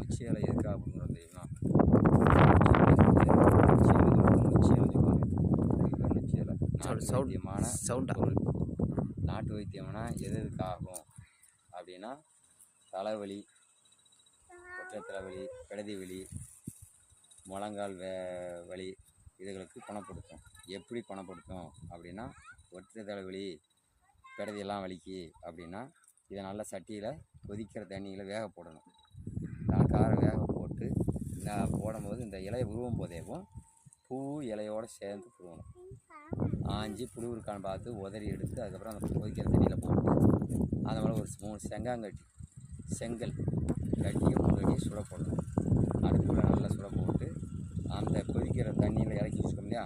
நொச்சி இலை எதுக்காக பண்ணுறோம் தெரியுமா? நொச்சி இலை நாட்டு வைத்தியம்னா எதுக்கு ஆகும் அப்படின்னா, தலைவலி, ஒற்றை தலைவலி, பிடதி வலி, முழங்கால் வலி இதுகளுக்கு குணப்படுத்தும். எப்படி குணப்படுத்தும் அப்படின்னா, ஒற்றை தலைவலி, பிடதியெல்லாம் வலிக்கு அப்படின்னா இதை நல்லா சட்டியில் கொதிக்கிற தண்ணியில் வேக போடணும். கணக்கார வேக போட்டு போடும்போது இந்த இலையை உருவும் போதேவும் பூ இலையோடு சேர்ந்து புழுவணும். ஆஞ்சி புழு இருக்கான்னு பார்த்து உதறி எடுத்து அதுக்கப்புறம் அந்த கொதிக்கிற தண்ணியில் போட்டு அது மேலே ஒரு 3 செங்காங்கட்டி செங்கல் கட்டியும் 3 கட்டியும் சுட போடணும். அடுப்பில் நல்லா சுட போட்டு அந்த கொதிக்கிற தண்ணியில் இறக்கி வச்சுக்கோம் இல்லையா,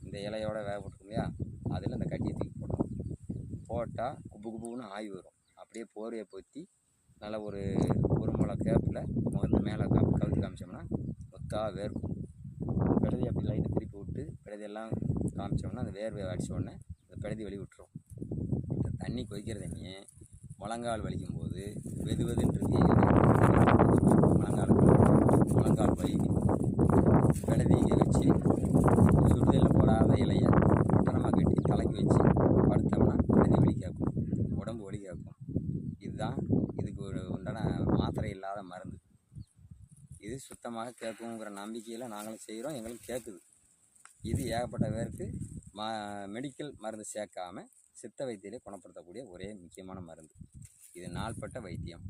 இந்த இலையோட வேக போட்டுக்கோம் இல்லையா, அதில் அந்த கட்டியை தூக்கி போடணும். போட்டால் குப்பு குப்புன்னு ஆய் வரும். அப்படியே போர்வையை பொற்றி நல்லா ஒரு முளை கேப்பில் முகத்து மேலே கவுத்து காமிச்சோம்னா ஒத்தா வேர்க்கும். பிடதி அப்படி லைட்டை திருப்பி விட்டு பிடதியெல்லாம் காமிச்சோம்னா அந்த வேர்வை அடித்த உடனே அந்த பிடதி வலி விட்டுரும். இந்த தண்ணி கொதிக்கிற தண்ணியை முழங்கால் வலிக்கும்போது வெதுவெதுன்றது முழங்கால் வலி பிடதியை வச்சு சுடுதலில் போடாத இலையை பட்டணமாக கட்டி தலைக்கு வச்சு படுத்தோம்னா பிடதி வலி கேட்கும், உடம்பு வலி கேட்கும். இதுதான் இதுக்கு உண்டான மாத்திரை இல்லாத மருந்து. இது சுத்தமாக கேட்குங்கிற நம்பிக்கையில் நாங்களும் செய்கிறோம், எங்களுக்கு கேட்குது. இது ஏகப்பட்ட பேருக்கு மெடிக்கல் மருந்து சேர்க்காமல் சித்த வைத்தியத்தை குணப்படுத்தக்கூடிய ஒரே முக்கியமான மருந்து. இது நாள்பட்ட வைத்தியம்.